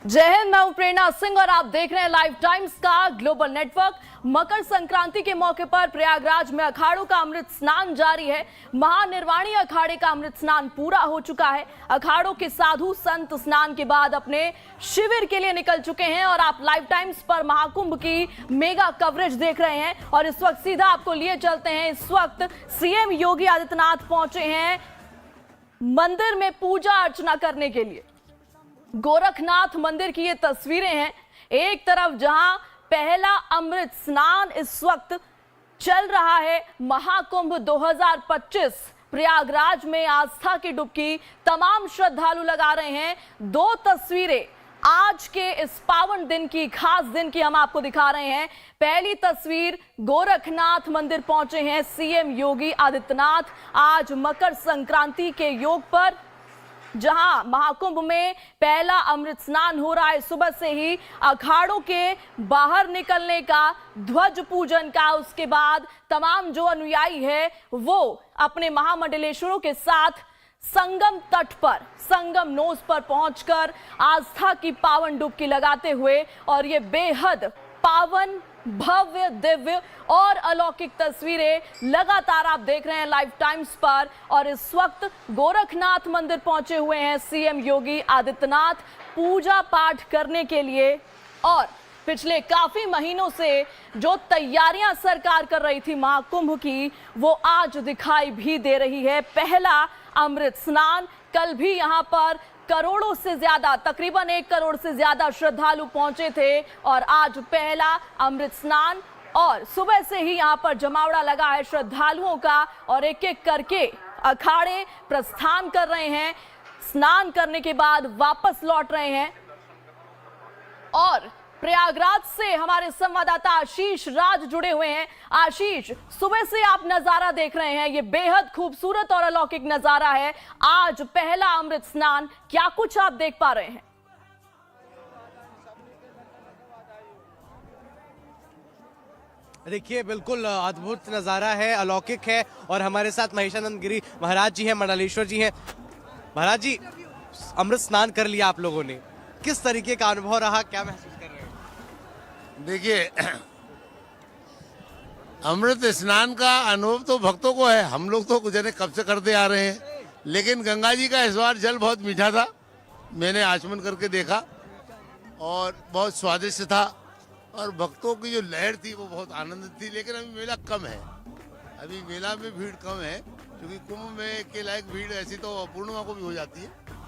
जय हिंद, मैं हूं प्रेरणा सिंह और आप देख रहे हैं लाइव टाइम्स का ग्लोबल नेटवर्क। मकर संक्रांति के मौके पर प्रयागराज में अखाड़ों का अमृत स्नान जारी है। महानिर्वाणी अखाड़े का अमृत स्नान पूरा हो चुका है। अखाड़ों के साधु संत स्नान के बाद अपने शिविर के लिए निकल चुके हैं और आप लाइव टाइम्स पर महाकुंभ की मेगा कवरेज देख रहे हैं। और इस वक्त सीधा आपको लिए चलते हैं। इस वक्त सीएम योगी आदित्यनाथ पहुंचे हैं मंदिर में पूजा अर्चना करने के लिए। गोरखनाथ मंदिर की ये तस्वीरें हैं। एक तरफ जहां पहला अमृत स्नान इस वक्त चल रहा है, महाकुंभ 2025 प्रयागराज में आस्था की डुबकी तमाम श्रद्धालु लगा रहे हैं। दो तस्वीरें आज के इस पावन दिन की, खास दिन की हम आपको दिखा रहे हैं। पहली तस्वीर, गोरखनाथ मंदिर पहुंचे हैं सीएम योगी आदित्यनाथ आज मकर संक्रांति के योग पर, जहां महाकुंभ में पहला अमृत स्नान हो रहा है। सुबह से ही अखाड़ों के बाहर निकलने का, ध्वज पूजन का, उसके बाद तमाम जो अनुयायी है वो अपने महामंडलेश्वरों के साथ संगम तट पर, संगम नोस पर पहुंचकर आस्था की पावन डुबकी लगाते हुए, और ये बेहद पावन, भव्य, दिव्य और अलौकिक तस्वीरें लगातार आप देख रहे हैं लाइव टाइम्स पर। और इस वक्त गोरखनाथ मंदिर पहुंचे हुए हैं सीएम योगी आदित्यनाथ पूजा पाठ करने के लिए। और पिछले काफी महीनों से जो तैयारियां सरकार कर रही थी महाकुंभ की, वो आज दिखाई भी दे रही है। पहला अमृत स्नान, कल भी यहां पर करोड़ों से ज्यादा, तकरीबन 1 करोड़ से ज्यादा श्रद्धालु पहुंचे थे और आज पहला अमृत स्नान। और सुबह से ही यहां पर जमावड़ा लगा है श्रद्धालुओं का और एक एक करके अखाड़े प्रस्थान कर रहे हैं। स्नान करने के बाद वापस लौट रहे हैं। और प्रयागराज से हमारे संवाददाता आशीष राज जुड़े हुए हैं। आशीष, सुबह से आप नजारा देख रहे हैं, ये बेहद खूबसूरत और अलौकिक नजारा है। आज पहला अमृत स्नान, क्या कुछ आप देख पा रहे हैं? देखिए, बिल्कुल अद्भुत नज़ारा है, अलौकिक है। और हमारे साथ महेशानंद गिरी महाराज जी हैं, मंडलेश्वर जी हैं। महाराज जी, अमृत स्नान कर लिया आप लोगों ने, किस तरीके का अनुभव रहा, क्या महसूस कर रहे हैं? देखिए, अमृत स्नान का अनुभव तो भक्तों को है, हम लोग तो गुजरे कब से करते आ रहे हैं। लेकिन गंगा जी का इस बार जल बहुत मीठा था, मैंने आचमन करके देखा और बहुत स्वादिष्ट था। और भक्तों की जो लहर थी वो बहुत आनंदित थी। लेकिन अभी मेला कम है, अभी मेला में भीड़ कम है, क्योंकि कुंभ में के लायक भीड़ ऐसी तो पूर्णिमा को भी हो जाती है।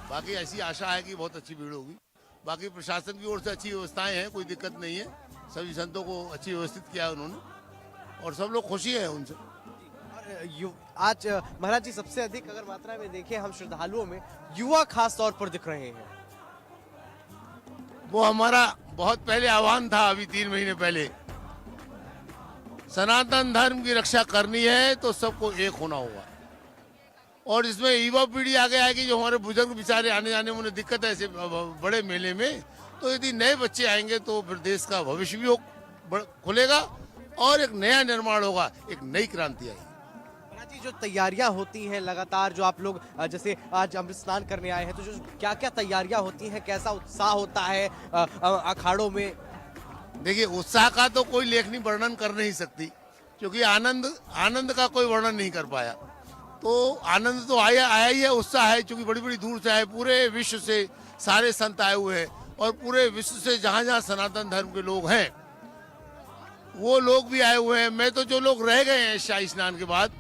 बाकी ऐसी आशा है कि बहुत अच्छी भीड़ होगी। बाकी प्रशासन की ओर से अच्छी व्यवस्थाएं हैं, कोई दिक्कत नहीं है। सभी संतों को अच्छी व्यवस्थित किया है उन्होंने और सब लोग खुशी है उनसे। आज महाराज जी, सबसे अधिक अगर मात्रा में देखें हम श्रद्धालुओं में युवा खास तौर पर दिख रहे हैं। वो हमारा बहुत पहले आह्वान था, अभी 3 महीने पहले, सनातन धर्म की रक्षा करनी है तो सबको एक होना होगा। और इसमें युवा पीढ़ी आगे आएगी। जो हमारे बुजुर्ग बेचारे आने जाने में उन्हें दिक्कत है ऐसे बड़े मेले में, तो यदि नए बच्चे आएंगे तो फिर देश का भविष्य भी खुलेगा और एक नया निर्माण होगा, एक नई क्रांति आएगी। जी, जो तैयारियां होती हैं लगातार, जो आप लोग जैसे आज अमृत स्नान करने आए हैं, तो जो क्या क्या तैयारियां होती हैं, कैसा उत्साह होता है अखाड़ों में? देखिए, उत्साह का तो कोई लेखनी वर्णन कर नहीं सकती, क्योंकि आनंद का कोई वर्णन नहीं कर पाया। तो आनंद तो आया ही है, उत्साह है, क्योंकि बड़ी बड़ी दूर से आए, पूरे विश्व से सारे संत आए हुए हैं और पूरे विश्व से जहाँ जहाँ सनातन धर्म के लोग हैं वो लोग भी आए हुए हैं। मैं तो जो लोग रह गए हैं शाही स्नान के बाद,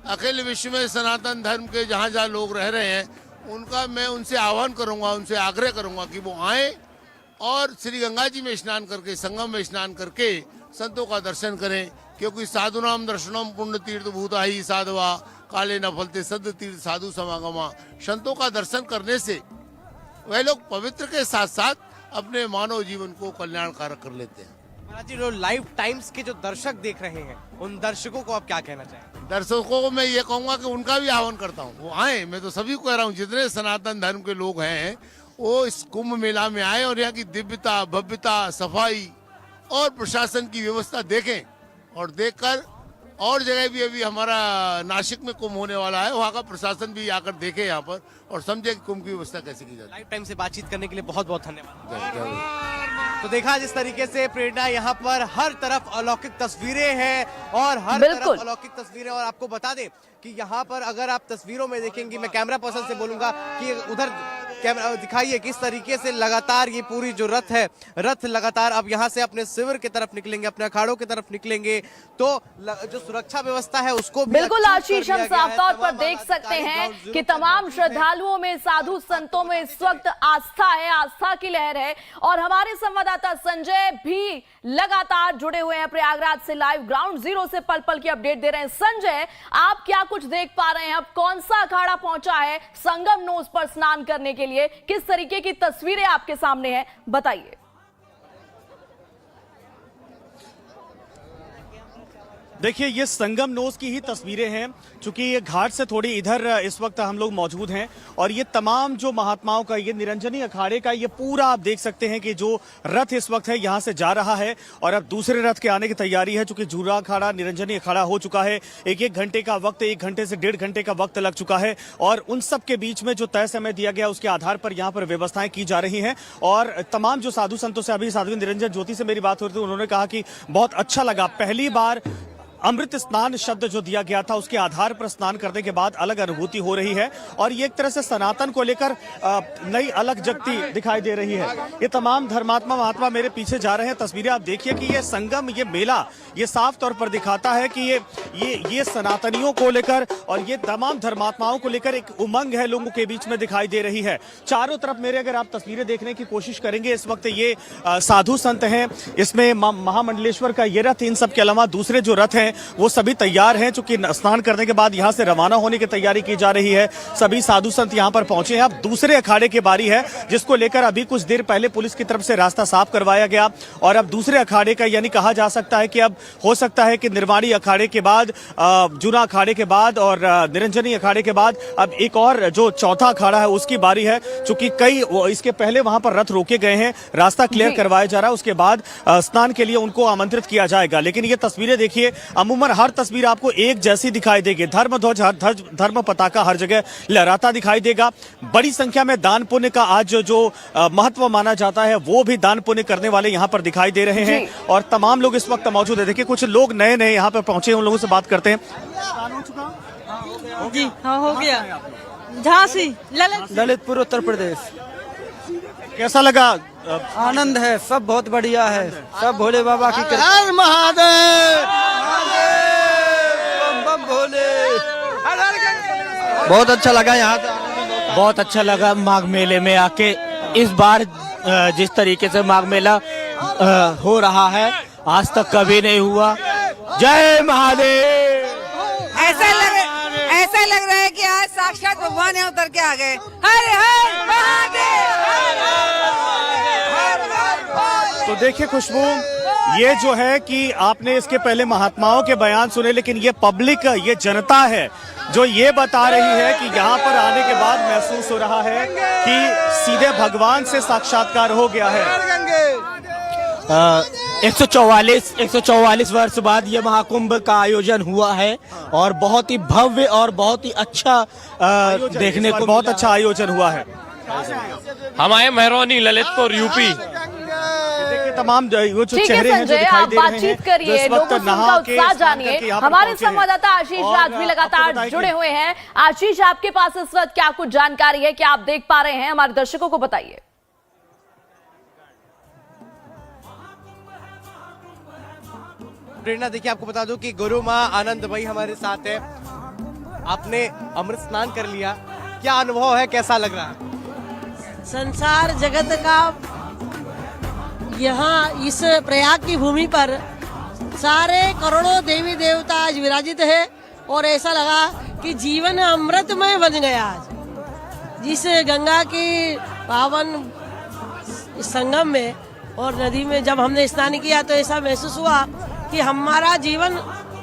अखिल विश्व में सनातन धर्म के जहाँ जहाँ लोग रह रहे हैं, उनका मैं उनसे आह्वान करूँगा, उनसे आग्रह करूँगा कि वो आएँ और श्री गंगा जी में स्नान करके, संगम में स्नान करके संतों का दर्शन करें। क्योंकि साधुनाम दर्शनम पुण्य तीर्थ भूता ही साधवा काले न फलते सद तीर्थ साधु समागमा। संतों का दर्शन करने से वह लोग पवित्र के साथ साथ अपने मानव जीवन को कल्याणकारक कर लेते हैं। महाराज जी, जो लाइव टाइम्स के जो दर्शक देख रहे हैं, उन दर्शकों को आप क्या कहना चाहेंगे? दर्शकों को मैं ये कहूँगा कि उनका भी आह्वान करता हूँ, वो आए। मैं तो सभी को कह रहा हूँ, जितने सनातन धर्म के लोग हैं वो इस कुंभ मेला में आए और यहाँ की दिव्यता, भव्यता, सफाई और प्रशासन की व्यवस्था देखें और देखकर और जगह भी अभी हमारा नासिक में कुंभ होने वाला है, वहाँ का प्रशासन भी आकर देखे यहाँ पर और समझे कि कुंभ की व्यवस्था कैसे की जाती है। लाइफ टाइम से बातचीत करने के लिए बहुत बहुत धन्यवाद। जय जय। तो देखा जिस तरीके से प्रेरणा यहाँ पर हर तरफ अलौकिक तस्वीरें हैं और हर बिल्कुल। तरफ अलौकिक तस्वीरें। और आपको बता दें कि यहाँ पर अगर आप तस्वीरों में देखेंगे, मैं कैमरा पर्सन से बोलूंगा कि उधर कैमरा दिखाइए किस तरीके से लगातार ये पूरी जो रथ है, रथ लगातार अब यहाँ से अपने शिविर की तरफ निकलेंगे, अपने अखाड़ों की तरफ निकलेंगे। तो जो सुरक्षा व्यवस्था है उसको भी बिल्कुल अचूक कर आशीष, दिया हम गया साफ है। तौर पर तमाम देख सकते अधिकारी हैं ग्राउंड जीरो कि पर तमाम मौजूद हैं। श्रद्धालुओं में, साधु संतों में इस वक्त आस्था है, आस्था की लहर है। और हमारे संवाददाता संजय भी लगातार जुड़े हुए हैं प्रयागराज से, लाइव ग्राउंड जीरो से पल पल की अपडेट दे रहे हैं। संजय, आप क्या कुछ देख पा रहे हैं? अब कौन सा अखाड़ा पहुंचा है संगम नोज पर स्नान करने के लिए? किस तरीके की तस्वीरें आपके सामने हैं, बताइए। देखिए, ये संगम नोज की ही तस्वीरें हैं, चूंकि ये घाट से थोड़ी इधर इस वक्त हम लोग मौजूद हैं। और ये तमाम जो महात्माओं का, ये निरंजनी अखाड़े का ये पूरा आप देख सकते हैं कि जो रथ इस वक्त है यहाँ से जा रहा है और अब दूसरे रथ के आने की तैयारी है। चूंकि जूरा अखाड़ा, निरंजनी अखाड़ा हो चुका है, एक घंटे का वक्त, 1 घंटे से 1.5 घंटे का वक्त लग चुका है। और उन सब के बीच में जो तय समय दिया गया उसके आधार पर यहाँ पर व्यवस्थाएं की जा रही हैं। और तमाम जो साधु संतों से, अभी साधु निरंजन ज्योति से मेरी बात हो रही थी, उन्होंने कहा कि बहुत अच्छा लगा, पहली बार अमृत स्नान शब्द जो दिया गया था उसके आधार पर स्नान करने के बाद अलग अनुभूति हो रही है। और ये एक तरह से सनातन को लेकर नई अलग जगती दिखाई दे रही है। ये तमाम धर्मात्मा महात्मा मेरे पीछे जा रहे हैं, तस्वीरें आप देखिए कि ये संगम, ये मेला, ये साफ तौर पर दिखाता है कि ये सनातनियों को लेकर और ये तमाम धर्मात्माओं को लेकर एक उमंग है लोगों के बीच में दिखाई दे रही है। चारों तरफ मेरे अगर आप तस्वीरें देखने की कोशिश करेंगे, इस वक्त ये साधु संत हैं, इसमें महामंडलेश्वर का ये रथ, इन सब के अलावा दूसरे जो रथ हैं वो सभी तैयार हैं। चूंकि स्नान करने के बाद यहां से रवाना होने की तैयारी की जा रही है। सभी साधु संत यहां पर पहुंचे हैं। अब दूसरे अखाड़े की बारी है, जिसको लेकर अभी कुछ देर पहले पुलिस की तरफ से रास्ता साफ करवाया गया। और अब दूसरे अखाड़े का, यानी कहा जा सकता है कि अब हो सकता है कि निर्वाणी अखाड़े के बाद, जूना अखाड़े के बाद और निरंजनी अखाड़े के बाद अब एक और जो चौथा अखाड़ा है उसकी बारी है। चूंकि कई इसके पहले वहां पर रथ रोके गए हैं, रास्ता क्लियर करवाया जा रहा है, उसके बाद स्नान के लिए उनको आमंत्रित किया जाएगा। लेकिन ये तस्वीरें देखिए, अमूमन हर तस्वीर आपको एक जैसी दिखाई देगी। धर्म ध्वज, धर्म पताका हर जगह लहराता दिखाई देगा। बड़ी संख्या में दान पुण्य का आज जो महत्व माना जाता है वो भी दान पुण्य करने वाले यहाँ पर दिखाई दे रहे हैं। और तमाम लोग इस वक्त मौजूद है। देखिए, कुछ लोग नए नए यहाँ पर पहुंचे, उन लोगों से बात करते हैं। जी हाँ, हो गया। झांसी, ललितपुर, उत्तर प्रदेश। कैसा लगा? आनंद है, सब बहुत बढ़िया है, सब भोले बाबा की कृपा। हर महादेव, बम बम भोले। बहुत अच्छा लगा यहाँ से, बहुत अच्छा लगा माघ मेले में आके। इस बार जिस तरीके से माघ मेला हो रहा है, आज तक कभी नहीं हुआ। जय महादेव। ऐसा लग रहा है कि आज साक्षात भगवान यहाँ उतर के आ गए। हर हर महादेव, हर हर महादेव। तो देखिए खुशबू, ये जो है कि आपने इसके पहले महात्माओं के बयान सुने, लेकिन ये पब्लिक, ये जनता है जो ये बता रही है कि यहाँ पर आने के बाद महसूस हो रहा है कि सीधे भगवान से साक्षात्कार हो गया है। 144 वर्ष बाद ये महाकुंभ का आयोजन हुआ है और बहुत ही भव्य और बहुत ही अच्छा देखने को, बहुत अच्छा आयोजन हुआ है। हमारे मेहरौनी, ललितपुर, यूपी। देखिए तमाम वो जो ठीक है चेहरे हैं जो संजय, दिखाई आप दे रहे हैं, बातचीत जो करिए, इस लोगों वक्त से उनका नहा के उत्साह स्नान करके जानिए। यहाँ पर हमारे पहुंचे हैं। संवाददाता आशीष और राज भी आपको लगातार बताएं कि- जुड़े हुए हैं। आशीष, आपके पास इस वक्त क्या कुछ जानकारी है, क्या आप देख पा रहे हैं? हमारे दर्शकों को बताइए। प्रेरणा, देखिए आपको बता दूं कि गुरु माँ आनंद भाई हमारे साथ है। आपने अमृत स्नान कर लिया, क्या अनुभव है, कैसा लग रहा है? संसार जगत का यहाँ इस प्रयाग की भूमि पर सारे करोड़ों देवी देवता आज विराजित है और ऐसा लगा कि जीवन अमृतमय बन गया। आज जिस गंगा की पावन संगम में और नदी में जब हमने स्नान किया तो ऐसा महसूस हुआ कि हमारा जीवन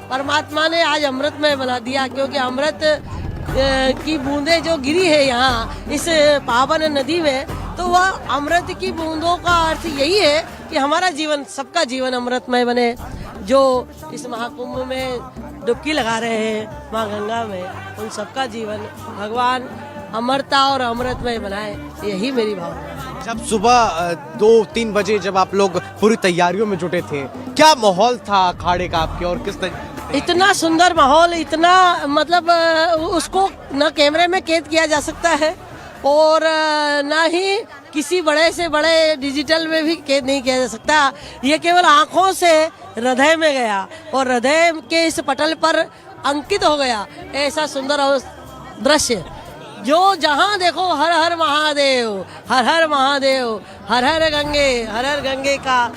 परमात्मा ने आज अमृतमय बना दिया, क्योंकि अमृत की बूंदें जो गिरी है यहाँ इस पावन नदी में, तो वह अमृत की बूंदों का अर्थ यही है कि हमारा जीवन, सबका जीवन अमृतमय बने। जो इस महाकुंभ में डुबकी लगा रहे हैं माँ गंगा में, उन सबका जीवन भगवान अमरता और अमृतमय बनाए, यही मेरी भावना है। जब सुबह 2-3 बजे जब आप लोग पूरी तैयारियों में जुटे थे, क्या माहौल था अखाड़े का आपके, और किस तरीके? इतना सुंदर माहौल, इतना मतलब उसको न कैमरे में कैद किया जा सकता है और ना ही किसी बड़े से बड़े डिजिटल में भी कैद नहीं किया जा सकता। ये केवल आंखों से हृदय में गया और हृदय के इस पटल पर अंकित हो गया, ऐसा सुंदर दृश्य जो जहाँ देखो हर हर महादेव, हर हर महादेव, हर हर गंगे का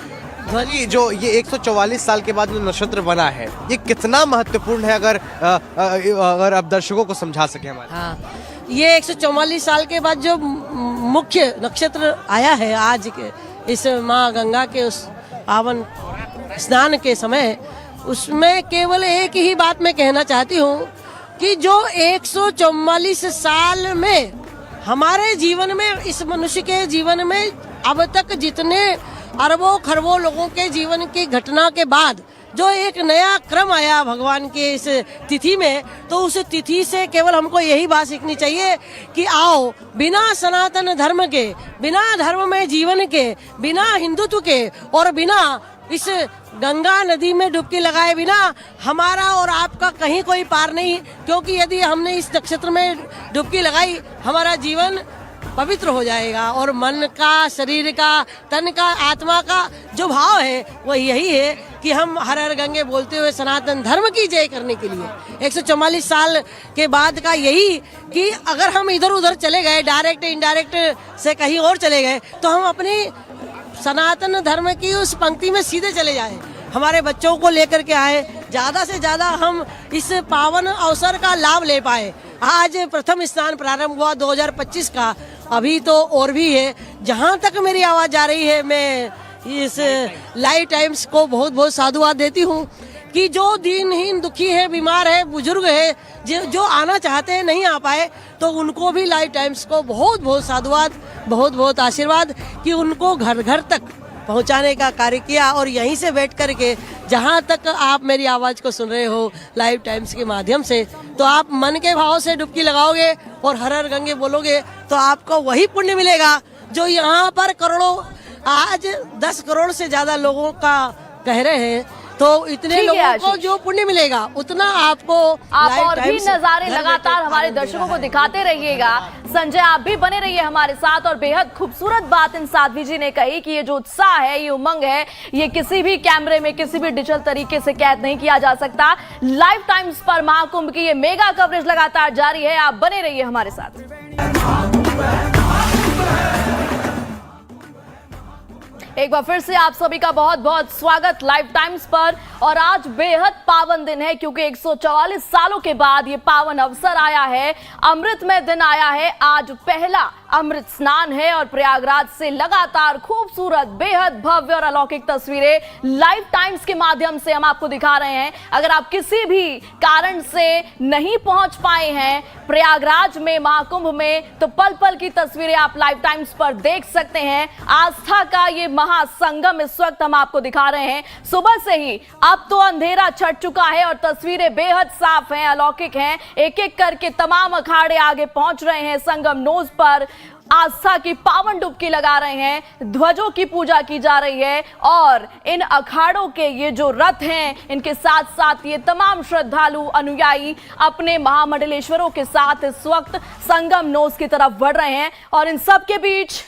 ध्वनि। जो ये 144 साल के बाद जो नक्षत्र बना है, ये कितना महत्वपूर्ण है, अगर आप दर्शकों को समझा सके हमारे? हाँ, ये 144 साल के बाद जो मुख्य नक्षत्र आया है आज के इस माँ गंगा के उस पावन स्नान के समय, उसमें केवल एक ही बात मैं कहना चाहती हूँ कि जो 144 साल में हमारे जीवन में, इस मनुष्य के जीवन में अब तक जितने अरबों खरबों लोगों के जीवन की घटना के बाद जो एक नया क्रम आया भगवान के इस तिथि में, तो उस तिथि से केवल हमको यही बात सीखनी चाहिए कि आओ बिना सनातन धर्म के, बिना धर्म में जीवन के, बिना हिंदुत्व के और बिना इस गंगा नदी में डुबकी लगाए बिना हमारा और आपका कहीं कोई पार नहीं, क्योंकि यदि हमने इस नक्षत्र में डुबकी लगाई हमारा जीवन पवित्र हो जाएगा और मन का, शरीर का, तन का, आत्मा का जो भाव है वो यही है कि हम हर हर गंगे बोलते हुए सनातन धर्म की जय करने के लिए 144 साल के बाद का यही कि अगर हम इधर उधर चले गए, डायरेक्ट इनडायरेक्ट से कहीं और चले गए, तो हम अपनी सनातन धर्म की उस पंक्ति में सीधे चले जाए, हमारे बच्चों को लेकर के आए, ज़्यादा से ज़्यादा हम इस पावन अवसर का लाभ ले पाए। आज प्रथम स्नान प्रारंभ हुआ 2025 का, अभी तो और भी है। जहाँ तक मेरी आवाज़ जा रही है, मैं इस लाइव टाइम्स को बहुत बहुत साधुवाद देती हूँ कि जो दीनहीन, दुखी है, बीमार है, बुजुर्ग है, जो आना चाहते हैं नहीं आ पाए, तो उनको भी लाइव टाइम्स को बहुत बहुत साधुवाद, बहुत बहुत आशीर्वाद कि उनको घर घर तक पहुंचाने का कार्य किया। और यहीं से बैठ कर के जहां तक आप मेरी आवाज़ को सुन रहे हो लाइव टाइम्स के माध्यम से, तो आप मन के भाव से डुबकी लगाओगे और हर हर गंगे बोलोगे तो आपको वही पुण्य मिलेगा जो यहाँ पर करोड़ों, आज 10 करोड़ से ज़्यादा लोगों का कह रहे हैं, तो इतने लोगों को जो पुण्य मिलेगा उतना आपको। आप और भी नजारे लगातार हमारे दर्शकों को दिखाते रहिएगा। संजय, आप भी बने रहिए हमारे साथ। और बेहद खूबसूरत बात इन साध्वी जी ने कही कि ये जो उत्साह है, ये उमंग है, ये किसी भी कैमरे में, किसी भी डिजिटल तरीके से कैद नहीं किया जा सकता। लाइव टाइम्स पर महाकुंभ की ये मेगा कवरेज लगातार जारी है, आप बने रहिए हमारे साथ। एक बार फिर से आप सभी का बहुत बहुत स्वागत लाइव टाइम्स पर। और आज बेहद पावन दिन है क्योंकि 144 सालों के बाद ये पावन अवसर आया है, अमृतमय दिन आया है। आज पहला अमृत स्नान है और प्रयागराज से लगातार खूबसूरत, बेहद भव्य और अलौकिक तस्वीरें लाइव टाइम्स के माध्यम से हम आपको दिखा रहे हैं। अगर आप किसी भी कारण से नहीं पहुंच पाए हैं प्रयागराज में, महाकुंभ में, तो पल पल की तस्वीरें आप लाइव टाइम्स पर देख सकते हैं। आस्था का ये महासंगम इस वक्त हम आपको दिखा रहे हैं। सुबह से ही अब तो अंधेरा छट चुका है और तस्वीरें बेहद साफ हैं, अलौकिक हैं। एक एक करके तमाम अखाड़े आगे पहुंच रहे हैं, संगम नोज पर आस्था की पावन डुबकी लगा रहे हैं, ध्वजों की पूजा की जा रही है। और इन अखाड़ों के ये जो रथ हैं, इनके साथ साथ ये तमाम श्रद्धालु अनुयायी अपने महामंडलेश्वरों के साथ इस वक्त संगम नोज की तरफ बढ़ रहे हैं। और इन सब के बीच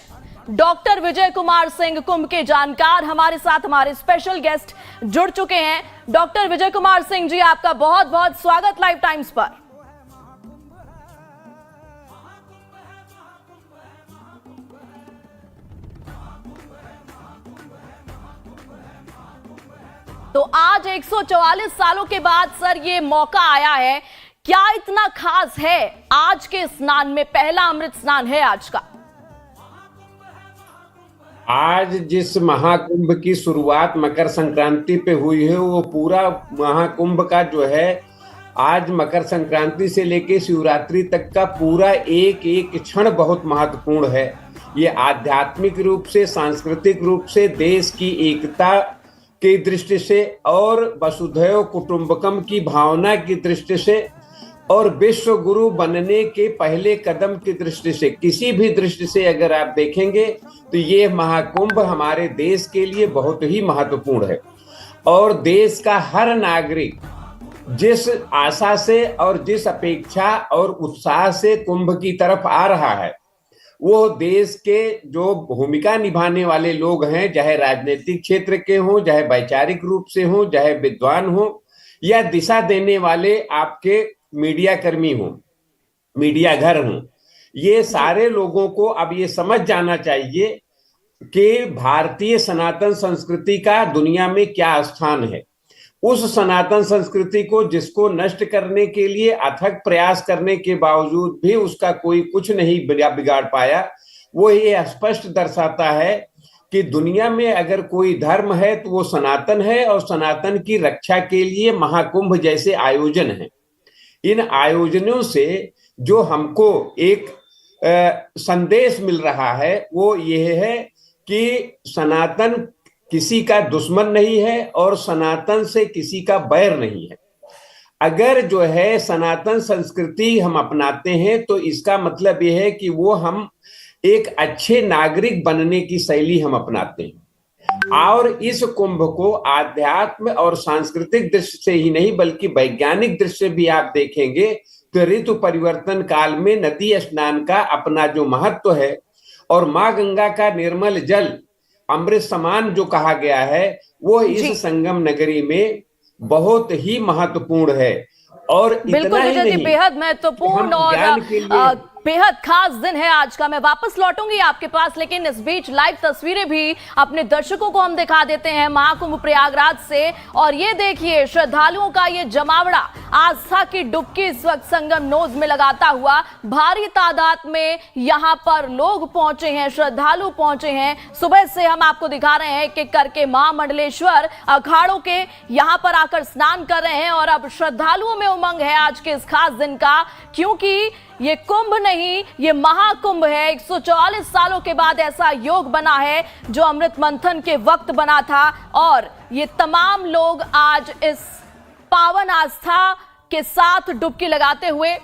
डॉक्टर विजय कुमार सिंह, कुंभ के जानकार, हमारे साथ हमारे स्पेशल गेस्ट जुड़ चुके हैं। डॉक्टर विजय कुमार सिंह जी, आपका बहुत बहुत स्वागत लाइव टाइम्स पर। तो आज 144 सालों के बाद सर ये मौका आया है, क्या इतना खास है आज के स्नान में? पहला अमृत स्नान है आज का। आज जिस महाकुंभ की शुरुआत मकर संक्रांति पे हुई है, वो पूरा महाकुंभ का जो है आज मकर संक्रांति से लेके शिवरात्रि तक का पूरा एक एक क्षण बहुत महत्वपूर्ण है। ये आध्यात्मिक रूप से, सांस्कृतिक रूप से देश की एकता की दृष्टि से और वसुधैव कुटुंबकम की भावना की दृष्टि से और विश्व गुरु बनने के पहले कदम की दृष्टि से, किसी भी दृष्टि से अगर आप देखेंगे तो ये महाकुंभ हमारे देश के लिए बहुत ही महत्वपूर्ण है। और देश का हर नागरिक जिस आशा से और जिस अपेक्षा और उत्साह से कुंभ की तरफ आ रहा है, वो देश के जो भूमिका निभाने वाले लोग हैं, चाहे राजनीतिक क्षेत्र के हों, चाहे वैचारिक रूप से हों, चाहे विद्वान हों, या दिशा देने वाले आपके मीडिया कर्मी हों, मीडिया घर हों, ये सारे लोगों को अब ये समझ जाना चाहिए कि भारतीय सनातन संस्कृति का दुनिया में क्या स्थान है। उस सनातन संस्कृति को जिसको नष्ट करने के लिए अथक प्रयास करने के बावजूद भी उसका कोई कुछ नहीं बिगाड़ पाया, वो ये स्पष्ट दर्शाता है कि दुनिया में अगर कोई धर्म है तो वो सनातन है, और सनातन की रक्षा के लिए महाकुंभ जैसे आयोजन है। इन आयोजनों से जो हमको एक संदेश मिल रहा है वो ये है कि सनातन किसी का दुश्मन नहीं है और सनातन से किसी का बैर नहीं है। अगर जो है सनातन संस्कृति हम अपनाते हैं तो इसका मतलब यह है कि वो हम एक अच्छे नागरिक बनने की शैली हम अपनाते हैं। और इस कुंभ को आध्यात्म और सांस्कृतिक दृष्टि से ही नहीं बल्कि वैज्ञानिक दृष्टि से भी आप देखेंगे तो ऋतु परिवर्तन काल में नदी स्नान का अपना जो महत्व है, और माँ गंगा का निर्मल जल अमृत समान जो कहा गया है, वो इस संगम नगरी में बहुत ही महत्वपूर्ण है। और बिल्कुल विजय जी, बेहद महत्वपूर्ण और बेहद खास दिन है आज का। मैं वापस लौटूंगी आपके पास, लेकिन इस बीच लाइव तस्वीरें भी अपने दर्शकों को हम दिखा देते हैं महाकुंभ प्रयागराज से। और ये देखिए श्रद्धालुओं का ये जमावड़ा, आस्था की डुबकी इस वक्त संगम नोज में लगाता हुआ भारी तादाद में यहाँ पर लोग पहुंचे हैं, श्रद्धालु पहुंचे हैं। सुबह से हम आपको दिखा रहे हैं कि करके महामंडलेश्वर अखाड़ों के यहाँ पर आकर स्नान कर रहे हैं। और अब श्रद्धालुओं में उमंग है आज के इस खास दिन का, क्योंकि ये कुंभ नहीं, ये महाकुंभ है। 144 सालों के बाद ऐसा योग बना है जो अमृत मंथन के वक्त बना था, और ये तमाम लोग आज इस पावन आस्था के साथ डुबकी लगाते हुए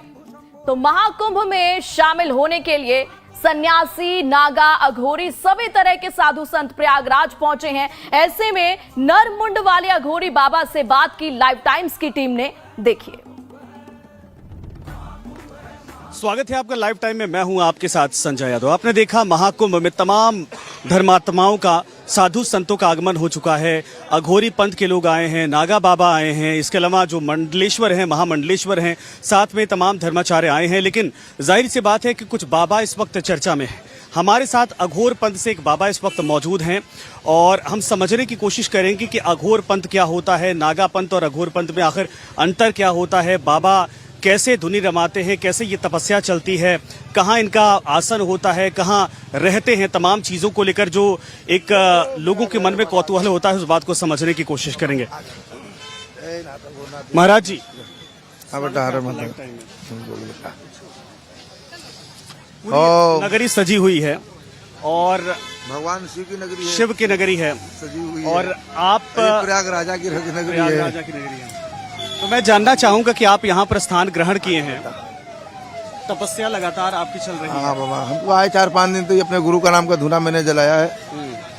तो महाकुंभ में शामिल होने के लिए सन्यासी, नागा, अघोरी सभी तरह के साधु संत प्रयागराज पहुंचे हैं। ऐसे में नरमुंड वाले अघोरी बाबा से बात की लाइव टाइम्स की टीम ने। देखिए, स्वागत है आपका लाइव टाइम में। मैं हूं आपके साथ संजय यादव। आपने देखा महाकुंभ में तमाम धर्मात्माओं का, साधु संतों का आगमन हो चुका है। अघोरी पंथ के लोग आए हैं, नागा बाबा आए हैं, इसके अलावा जो मंडलेश्वर हैं, महामंडलेश्वर हैं, साथ में तमाम धर्माचार्य आए हैं। लेकिन जाहिर सी बात है कि कुछ बाबा इस वक्त चर्चा में हैं। हमारे साथ अघोर पंथ से एक बाबा इस वक्त मौजूद हैं और हम समझने की कोशिश करेंगे कि अघोर पंथ क्या होता है, नागा पंथ और अघोर पंथ में आखिर अंतर क्या होता है, बाबा कैसे धुनी रमाते हैं, कैसे ये तपस्या चलती है, कहाँ इनका आसन होता है, कहाँ रहते हैं, तमाम चीज़ों को लेकर जो एक लोगों के मन में कौतूहल होता है उस बात को समझने की कोशिश करेंगे। महाराज जी, नगरी सजी हुई है और भगवान शिव की नगरी है, शिव की नगरी है, सजी हुई है, और आप प्रयागराजा की नगरी है। तो मैं जानना चाहूंगा कि आप यहाँ पर स्थान ग्रहण किए हैं, तपस्या लगातार आपकी चल रही है। हाँ बाबा, हमको आए 4-5 दिन तो ये अपने गुरु का नाम का धुना मैंने जलाया है,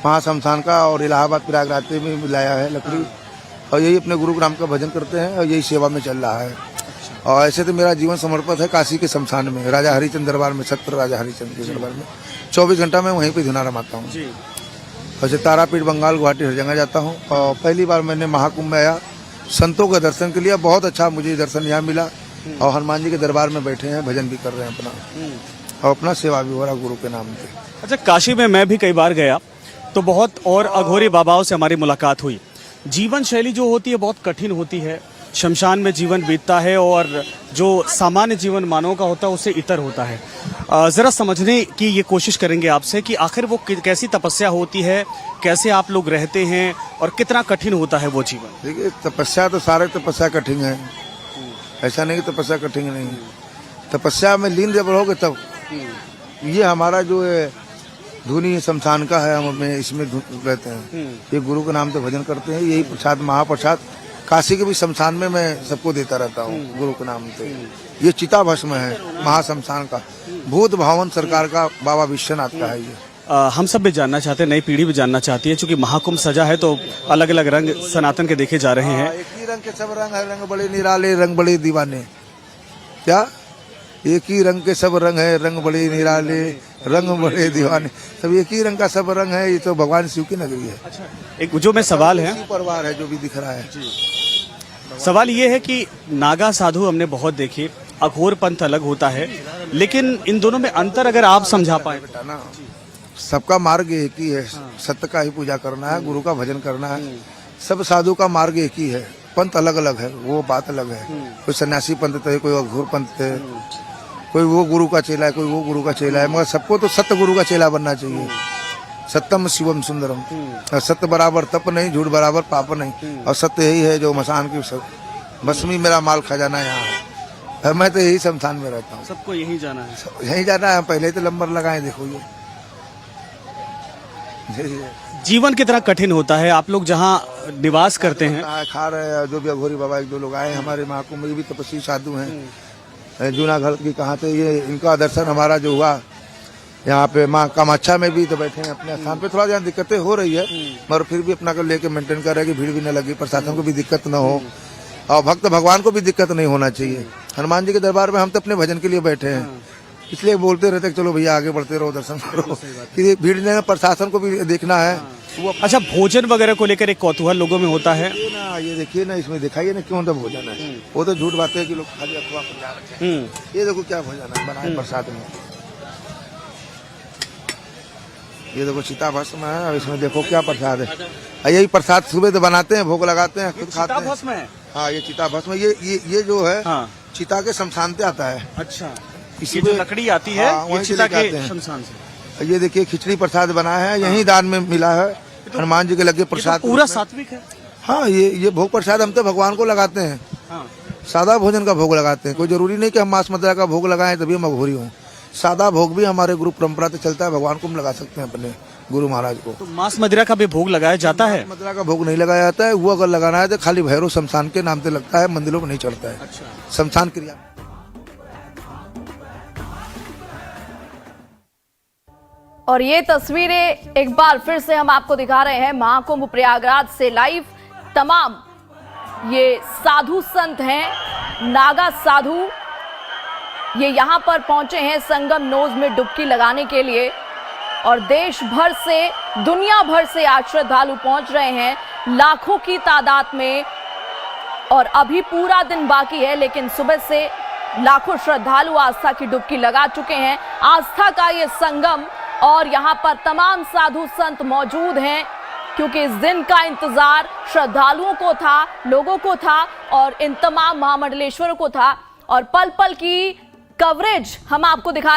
वहाँ शमशान का और इलाहाबाद प्रयागराज में मिलाया है लकड़ी, और यही अपने गुरु के नाम का भजन करते हैं और यही सेवा में चल रहा है। और ऐसे तो मेरा जीवन समर्पित है काशी के शमशान में, राजा हरिचंद दरबार में, छत्र राजा हरिचंद के दरबार में 24 घंटा मैं वहीं पे धुना रमाता हूँ। वैसे तारापीठ, बंगाल, गुवाहाटी हर जगह जाता हूँ। और पहली बार मैंने महाकुंभ में आया संतों के दर्शन के लिए, बहुत अच्छा मुझे दर्शन यहाँ मिला। और हनुमान जी के दरबार में बैठे हैं, भजन भी कर रहे हैं अपना, और अपना सेवा भी हो रहा गुरु के नाम पे। अच्छा, काशी में मैं भी कई बार गया तो बहुत और अघोरी बाबाओं से हमारी मुलाकात हुई। जीवन शैली जो होती है बहुत कठिन होती है, शमशान में जीवन बीतता है और जो सामान्य जीवन मानव का होता है उससे इतर होता है। ज़रा समझने की ये कोशिश करेंगे आपसे कि आखिर वो कैसी तपस्या होती है, कैसे आप लोग रहते हैं और कितना कठिन होता है वो जीवन। देखिए, तपस्या तो सारे तपस्या कठिन है, ऐसा नहीं कि तपस्या कठिन नहीं। तपस्या में लीन जब रहोगे तब ये हमारा जो है धुनी शमशान का है, हम अपने इसमें रहते हैं। ये गुरु के नाम से भजन करते हैं। यही प्रसाद महाप्रसाद काशी के भी शमशान में मैं सबको देता रहता हूँ गुरु के नाम से। ये चिता भस्म है महाशमशान का, भूत भावन सरकार का, बाबा विश्वनाथ का है ये। हम सब भी जानना चाहते हैं, नई पीढ़ी भी जानना चाहती है, क्योंकि महाकुंभ सजा है तो अलग अलग रंग सनातन के देखे जा रहे हैं। एक ही रंग के सब रंग है, रंग बड़े निराले, रंग बड़े दीवाने। क्या एक ही रंग के सब रंग है, रंग बड़े निराले, रंग बड़े दीवाने। सब एक ही रंग का सब रंग है। ये तो भगवान शिव की नगरी है। एक जो में सवाल है, परिवार है जो भी दिख रहा है। सवाल ये है कि नागा साधु हमने बहुत देखे, अघोर पंथ अलग होता है, लेकिन इन दोनों में अंतर अगर आप समझा पाए। बेटा ना, सबका मार्ग एक ही है, सत्य का ही पूजा करना है, गुरु का भजन करना है। सब साधु का मार्ग एक ही है, पंथ अलग अलग है, वो बात अलग है। कोई सन्यासी पंथ है, कोई अघोर पंथ है, कोई वो गुरु का चेला है, कोई वो गुरु का चेला है। मगर सबको तो सत्य गुरु का चेला बनना चाहिए। सत्यम शिवम सुंदरम, और सत्य बराबर तप नहीं, झूठ बराबर पाप नहीं। और सत्य यही है जो मसान की भस्मी मेरा माल खजाना यहाँ है। मैं तो यही शमशान में रहता हूँ। सबको यही जाना है, यही जाना है। पहले तो लंबर लगाए, देखो ये जीवन कितना कठिन होता है। आप लोग जहाँ निवास करते हैं, खा रहे हैं, जो भी अघोरी बाबा एक दो लोग आए हमारे महाकुंभ में, भी तपस्वी साधु हैं। जूनागढ़ की कहाँ थे ये, इनका दर्शन हमारा जो हुआ यहाँ पे माँ कामाख्या में भी तो बैठे हैं अपने स्थान पे। थोड़ा यहाँ दिक्कतें हो रही है, मगर फिर भी अपना को लेके मेंटेन कर रहे हैं कि भीड़ भी न लगे, प्रशासन को भी दिक्कत न हो, और भक्त भगवान को भी दिक्कत नहीं होना चाहिए। हनुमान जी के दरबार में हम तो अपने भजन के लिए बैठे हैं, इसलिए बोलते रहते चलो भैया आगे बढ़ते रहो, दर्शन करो। कि भीड़ ने प्रशासन को भी देखना है। वो अच्छा, भोजन वगैरह को लेकर एक कौतूहल लोगों में होता है ना। ये देखिए ना, इसमें दिखाइए ना क्यों तो भोजन है। वो तो झूठ बात है कि लोग खाली अफवाह फैला रखे हैं। ये देखो क्या भोजन है बनाए प्रसाद में। ये देखो चिता भस्म है, अब इसमें देखो क्या प्रसाद है। यही प्रसाद सुबह तो बनाते हैं, भोग लगाते हैं, खुद खाते हैं। हाँ, ये चिता भस्म, ये जो है चिता के शमशान से आता है। अच्छा, ये जो लकड़ी आती है ये चिता के शमशान से। ये देखिए खिचड़ी प्रसाद बनाया है, यही दान में मिला है हनुमान जी के लगे प्रसाद। पूरा सात्विक है। हाँ, ये भोग प्रसाद हम तो भगवान को लगाते हैं। सादा भोजन का भोग लगाते हैं। कोई जरूरी नहीं कि हम मांस मदिरा का भोग लगाएं तभी हम अघोरी हों। सादा भोग भी हमारे गुरु परंपरा से चलता है, भगवान को हम लगा सकते हैं अपने गुरु महाराज को। तो मांस मदिरा का भी भोग लगाया जाता है? मदिरा का भोग नहीं लगाया जाता है। वो अगर लगाना है तो खाली भैरव शमशान के नाम से लगता है, मंदिरों में नहीं चढ़ता है। अच्छा। शमशान क्रिया। और ये तस्वीरें एक बार फिर से हम आपको दिखा रहे हैं महाकुंभ प्रयागराज से लाइव। तमाम ये साधु संत हैं, नागा साधु, ये यहाँ पर पहुंचे हैं संगम नोज में डुबकी लगाने के लिए। और देश भर से, दुनिया भर से आज श्रद्धालु पहुंच रहे हैं लाखों की तादाद में। और अभी पूरा दिन बाकी है, लेकिन सुबह से लाखों श्रद्धालु आस्था की डुबकी लगा चुके हैं। आस्था का ये संगम, और यहाँ पर तमाम साधु संत मौजूद हैं, क्योंकि इस दिन का इंतजार श्रद्धालुओं को था, लोगों को था, और इन तमाम महामंडलेश्वरों को था। और पल पल की कवरेज हम आपको दिखा